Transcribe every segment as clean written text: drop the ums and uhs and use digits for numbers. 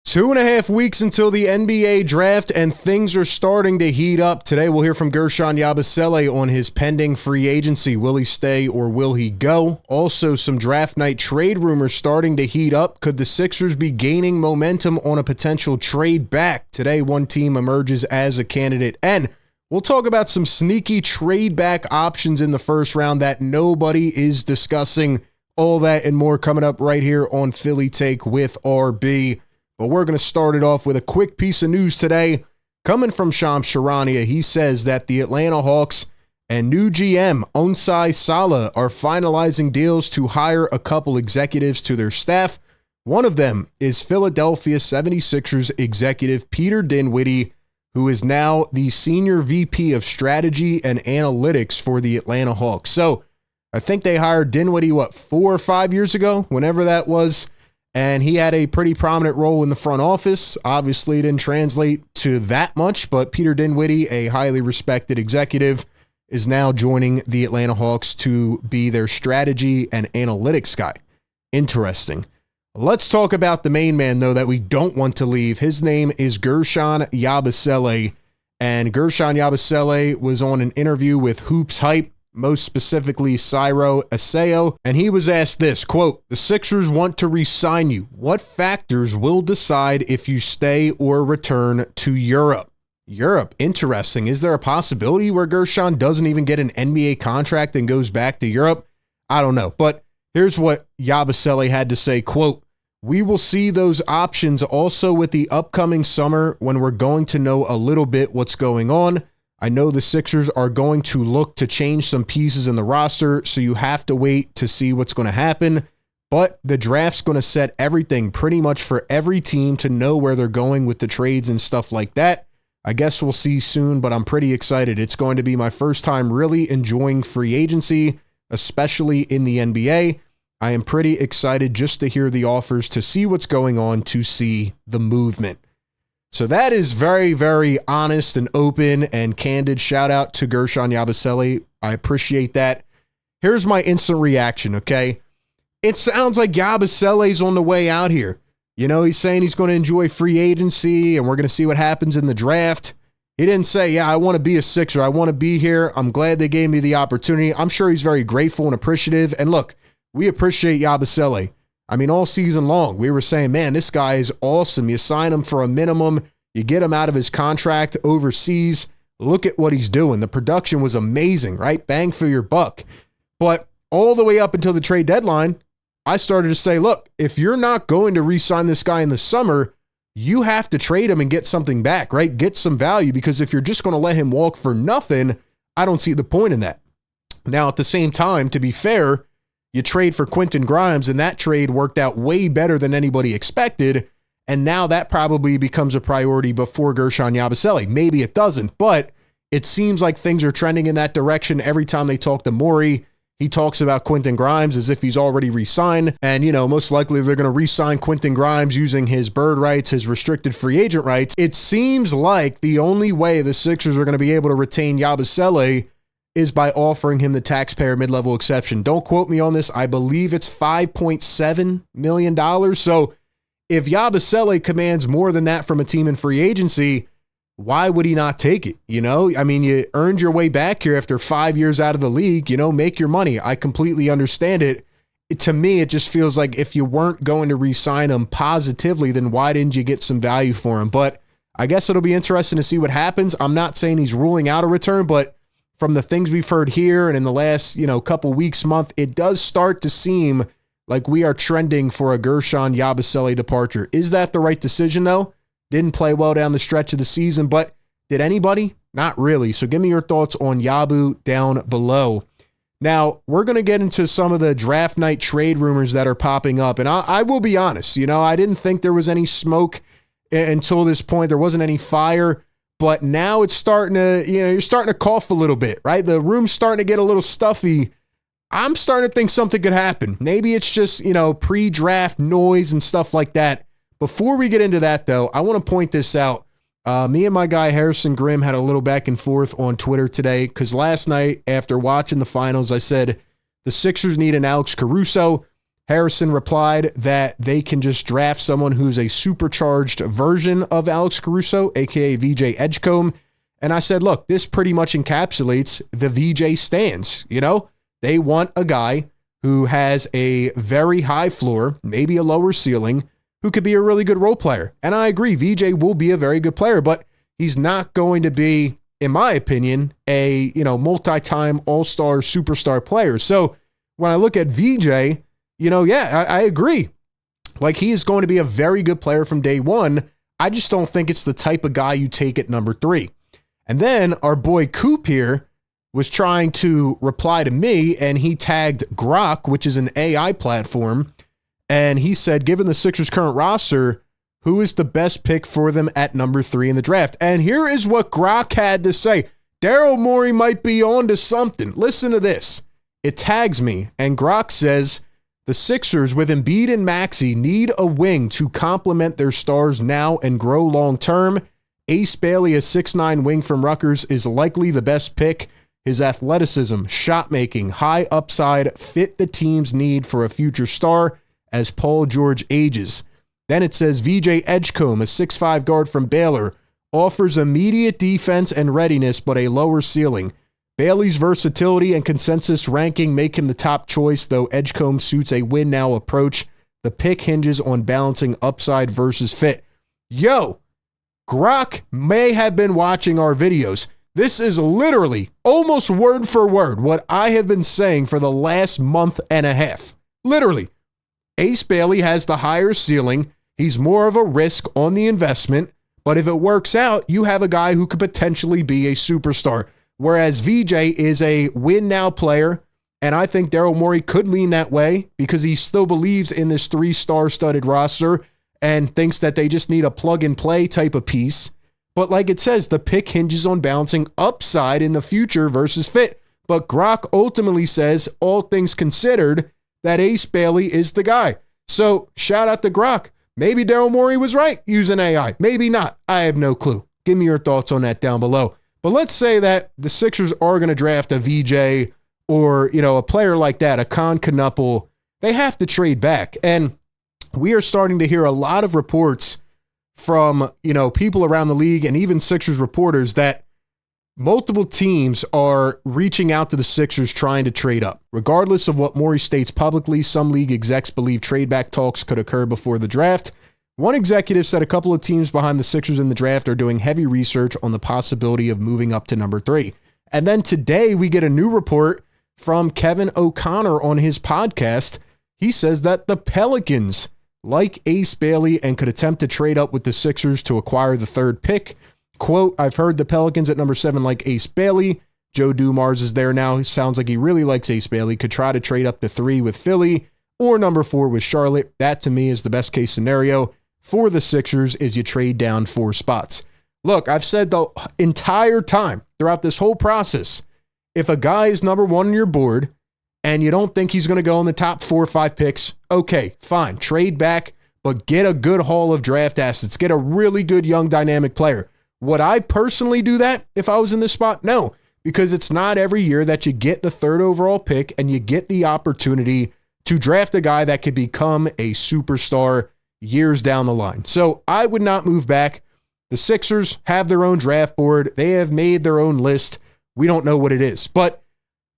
2.5 weeks until the NBA draft, and things are starting to heat up. Today, we'll hear from Guerschon Yabusele on his pending free agency. Will he stay or will he go? Also, some draft night trade rumors starting to heat up. Could the Sixers be gaining momentum on a potential trade back? Today, one team emerges as a candidate, and we'll talk about some sneaky trade back options in the first round that nobody is discussing. All that and more coming up right here on Philly Take with RB. But we're going to start it off with a quick piece of news today. Coming from Shams Charania, he says that the Atlanta Hawks and new GM Onsai Salah are finalizing deals to hire a couple executives to their staff. One of them is Philadelphia 76ers executive Peter Dinwiddie, who is now the senior VP of strategy and analytics for the Atlanta Hawks. So I think they hired Dinwiddie, 4 or 5 years ago, whenever that was. And he had a pretty prominent role in the front office. Obviously, it didn't translate to that much, but Peter Dinwiddie, a highly respected executive, is now joining the Atlanta Hawks to be their strategy and analytics guy. Interesting. Let's talk about the main man, though, that we don't want to leave. His name is Guerschon Yabusele, and Guerschon Yabusele was on an interview with Hoops Hype, most specifically Ciro Aseo, and he was asked this, quote, "The Sixers want to re-sign you. What factors will decide if you stay or return to Europe?" Europe, interesting. Is there a possibility where Guerschon doesn't even get an NBA contract and goes back to Europe? I don't know, but here's what Yabusele had to say, quote, "We will see those options also with the upcoming summer when we're going to know a little bit what's going on. I know the Sixers are going to look to change some pieces in the roster, so you have to wait to see what's going to happen. But the draft's going to set everything pretty much for every team to know where they're going with the trades and stuff like that. I guess we'll see soon, but I'm pretty excited. It's going to be my first time really enjoying free agency, especially in the NBA. I am pretty excited just to hear the offers, to see what's going on, to see the movement." So that is very, very honest and open and candid. Shout out to Guerschon Yabusele. I appreciate that. Here's my instant reaction, okay? It sounds like Yabusele's on the way out here. You know, he's saying he's going to enjoy free agency and we're going to see what happens in the draft. He didn't say, yeah, I want to be a Sixer. I want to be here. I'm glad they gave me the opportunity. I'm sure he's very grateful and appreciative. And look, we appreciate Yabusele. I mean, all season long, we were saying, man, this guy is awesome. You sign him for a minimum. You get him out of his contract overseas. Look at what he's doing. The production was amazing, right? Bang for your buck. But all the way up until the trade deadline, I started to say, look, if you're not going to re-sign this guy in the summer, you have to trade him and get something back, right? Get some value, because if you're just going to let him walk for nothing, I don't see the point in that. Now, at the same time, to be fair, you trade for Quentin Grimes, and that trade worked out way better than anybody expected. And now that probably becomes a priority before Guerschon Yabusele. Maybe it doesn't, but it seems like things are trending in that direction. Every time they talk to Morey, he talks about Quentin Grimes as if he's already re-signed. And, you know, most likely they're going to re-sign Quentin Grimes using his bird rights, his restricted free agent rights. It seems like the only way the Sixers are going to be able to retain Yabusele is by offering him the taxpayer mid-level exception. Don't quote me on this. I believe it's $5.7 million. So if Yabusele commands more than that from a team in free agency, why would he not take it? You know, I mean, you earned your way back here after 5 years out of the league, you know, make your money. I completely understand it. To me, it just feels like if you weren't going to re-sign him positively, then why didn't you get some value for him? But I guess it'll be interesting to see what happens. I'm not saying he's ruling out a return, but from the things we've heard here and in the last, couple weeks, month, it does start to seem like we are trending for a Guerschon Yabusele departure. Is that the right decision, though? Didn't play well down the stretch of the season, but did anybody? Not really. So give me your thoughts on Yabu down below. Now, we're going to get into some of the draft night trade rumors that are popping up. And I will be honest, I didn't think there was any smoke until this point. There wasn't any fire. But now it's starting to, you're starting to cough a little bit, right? The room's starting to get a little stuffy. I'm starting to think something could happen. Maybe it's just, pre-draft noise and stuff like that. Before we get into that, though, I want to point this out. Me and my guy Harrison Grimm had a little back and forth on Twitter today, because last night after watching the finals, I said the Sixers need an Alex Caruso. Harrison replied that they can just draft someone who's a supercharged version of Alex Caruso, aka VJ Edgecombe. And I said, look, this pretty much encapsulates the VJ stance. You know, they want a guy who has a very high floor, maybe a lower ceiling, who could be a really good role player. And I agree, VJ will be a very good player, but he's not going to be, in my opinion, a, multi-time all-star superstar player. So when I look at VJ, I agree. Like, he is going to be a very good player from day one. I just don't think it's the type of guy you take at number 3. And then our boy Coop here was trying to reply to me, and he tagged Grok, which is an AI platform. And he said, given the Sixers' current roster, who is the best pick for them at number 3 in the draft? And here is what Grok had to say. Daryl Morey might be on to something. Listen to this. It tags me, and Grok says, the Sixers with Embiid and Maxey need a wing to complement their stars now and grow long-term. Ace Bailey, a 6'9" wing from Rutgers, is likely the best pick. His athleticism, shot-making, high upside fit the team's need for a future star as Paul George ages. Then it says VJ Edgecombe, a 6'5" guard from Baylor, offers immediate defense and readiness but a lower ceiling. Bailey's versatility and consensus ranking make him the top choice, though Edgecombe suits a win-now approach. The pick hinges on balancing upside versus fit. Yo, Grok may have been watching our videos. This is literally, almost word for word, what I have been saying for the last month and a half. Literally. Ace Bailey has the higher ceiling. He's more of a risk on the investment. But if it works out, you have a guy who could potentially be a superstar. Whereas VJ is a win-now player, and I think Daryl Morey could lean that way because he still believes in this 3-star studded roster and thinks that they just need a plug-and-play type of piece. But like it says, the pick hinges on balancing upside in the future versus fit. But Grok ultimately says, all things considered, that Ace Bailey is the guy. So shout out to Grok. Maybe Daryl Morey was right using AI. Maybe not. I have no clue. Give me your thoughts on that down below. But let's say that the Sixers are going to draft a VJ or, a player like that, a Con Knuppel. They have to trade back. And we are starting to hear a lot of reports from, people around the league and even Sixers reporters that multiple teams are reaching out to the Sixers trying to trade up. Regardless of what Morey states publicly, some league execs believe trade back talks could occur before the draft. One executive said a couple of teams behind the Sixers in the draft are doing heavy research on the possibility of moving up to number 3. And then today we get a new report from Kevin O'Connor on his podcast. He says that the Pelicans like Ace Bailey and could attempt to trade up with the Sixers to acquire the 3rd pick. Quote, I've heard the Pelicans at number 7 like Ace Bailey. Joe Dumars is there now. Sounds like he really likes Ace Bailey. Could try to trade up to 3 with Philly or number 4 with Charlotte. That to me is the best case scenario for the Sixers is you trade down 4 spots. Look, I've said the entire time throughout this whole process, if a guy is number 1 on your board and you don't think he's going to go in the top 4 or 5 picks, okay, fine. Trade back, but get a good haul of draft assets. Get a really good young dynamic player. Would I personally do that if I was in this spot? No, because it's not every year that you get the 3rd overall pick and you get the opportunity to draft a guy that could become a superstar years down the line. So I would not move back. The Sixers have their own draft board. They have made their own list. We don't know what it is. But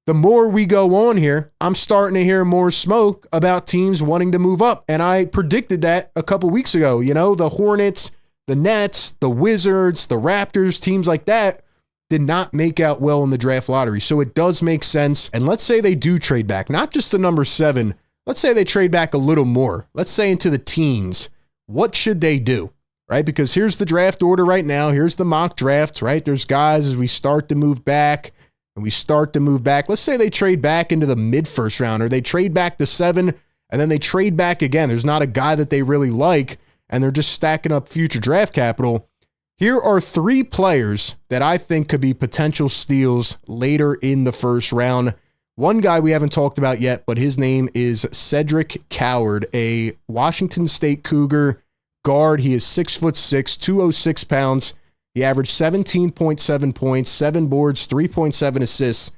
the more we go on here, I'm starting to hear more smoke about teams wanting to move up. And I predicted that a couple weeks ago. The Hornets, the Nets, the Wizards, the Raptors, teams like that did not make out well in the draft lottery. So it does make sense. And let's say they do trade back, not just the number 7. Let's say they trade back a little more. Let's say into the teens. What should they do? Right? Because here's the draft order right now. Here's the mock draft, right? There's guys as we start to move back and we start to move back. Let's say they trade back into the mid-first round or they trade back to 7 and then they trade back again. There's not a guy that they really like and they're just stacking up future draft capital. Here are 3 players that I think could be potential steals later in the first round. One guy we haven't talked about yet, but his name is Cedric Coward, a Washington State Cougar guard. He is 6'6", 206 pounds. He averaged 17.7 points, 7 boards, 3.7 assists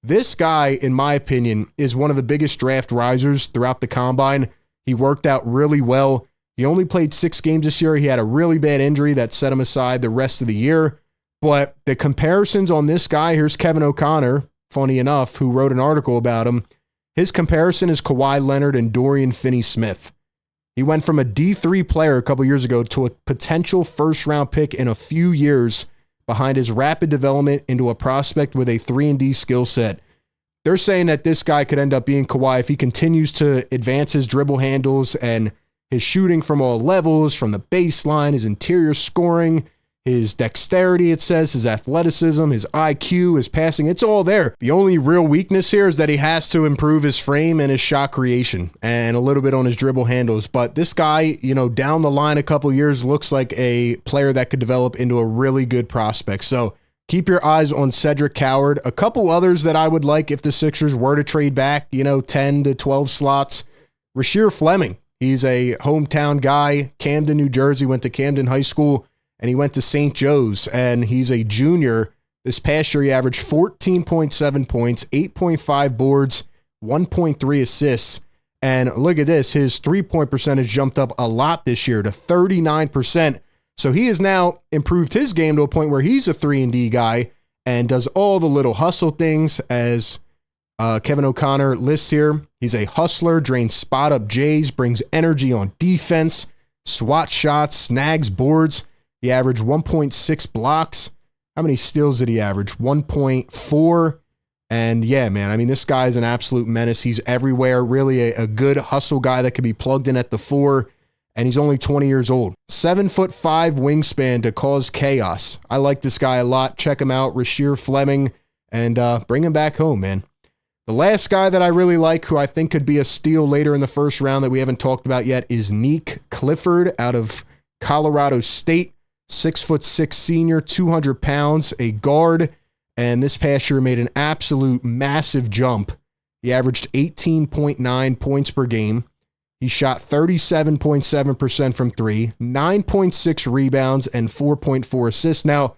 This guy, in my opinion, is one of the biggest draft risers throughout the combine. He worked out really well. He only played 6 games this year. He had a really bad injury that set him aside the rest of the year. But the comparisons on this guy, here's Kevin O'Connor, funny enough, who wrote an article about him. His comparison is Kawhi Leonard and Dorian Finney-Smith. He went from a D3 player a couple years ago to a potential first-round pick in a few years behind his rapid development into a prospect with a 3-and-D skill set. They're saying that this guy could end up being Kawhi if he continues to advance his dribble handles and his shooting from all levels, from the baseline, his interior scoring, his dexterity, it says, his athleticism, his IQ, his passing, it's all there. The only real weakness here is that he has to improve his frame and his shot creation and a little bit on his dribble handles. But this guy, you know, down the line a couple years looks like a player that could develop into a really good prospect. So keep your eyes on Cedric Coward. A couple others that I would like if the Sixers were to trade back, 10 to 12 slots. Rasheer Fleming. He's a hometown guy, Camden, New Jersey, went to Camden High School. And he went to St. Joe's, and he's a junior. This past year, he averaged 14.7 points, 8.5 boards, 1.3 assists. And look at this. His three-point percentage jumped up a lot this year to 39%. So he has now improved his game to a point where he's a 3-and-D guy and does all the little hustle things, as Kevin O'Connor lists here. He's a hustler, drains spot-up Jays, brings energy on defense, swats shots, snags boards. He averaged 1.6 blocks. How many steals did he average? 1.4. And yeah, man, I mean, this guy is an absolute menace. He's everywhere. Really a good hustle guy that could be plugged in at the 4. And he's only 20 years old. 7'5" wingspan to cause chaos. I like this guy a lot. Check him out, Rasheer Fleming, and bring him back home, man. The last guy that I really like, who I think could be a steal later in the first round that we haven't talked about yet, is Neek Clifford out of Colorado State. 6'6" senior, 200 pounds, a guard, and this past year made an absolute massive jump. He averaged 18.9 points per game. He shot 37.7% from 3, 9.6 rebounds, and 4.4 assists. Now,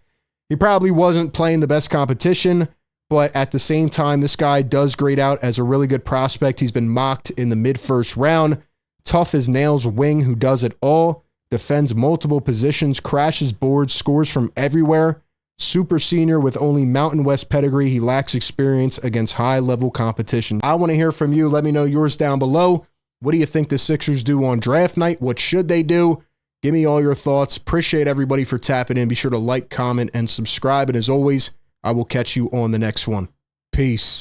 he probably wasn't playing the best competition, but at the same time, this guy does grade out as a really good prospect. He's been mocked in the mid-first round. Tough as nails wing who does it all. Defends multiple positions, crashes boards, scores from everywhere. Super senior with only Mountain West pedigree. He lacks experience against high-level competition. I want to hear from you. Let me know yours down below. What do you think the Sixers do on draft night? What should they do? Give me all your thoughts. Appreciate everybody for tapping in. Be sure to like, comment, and subscribe. And as always, I will catch you on the next one. Peace.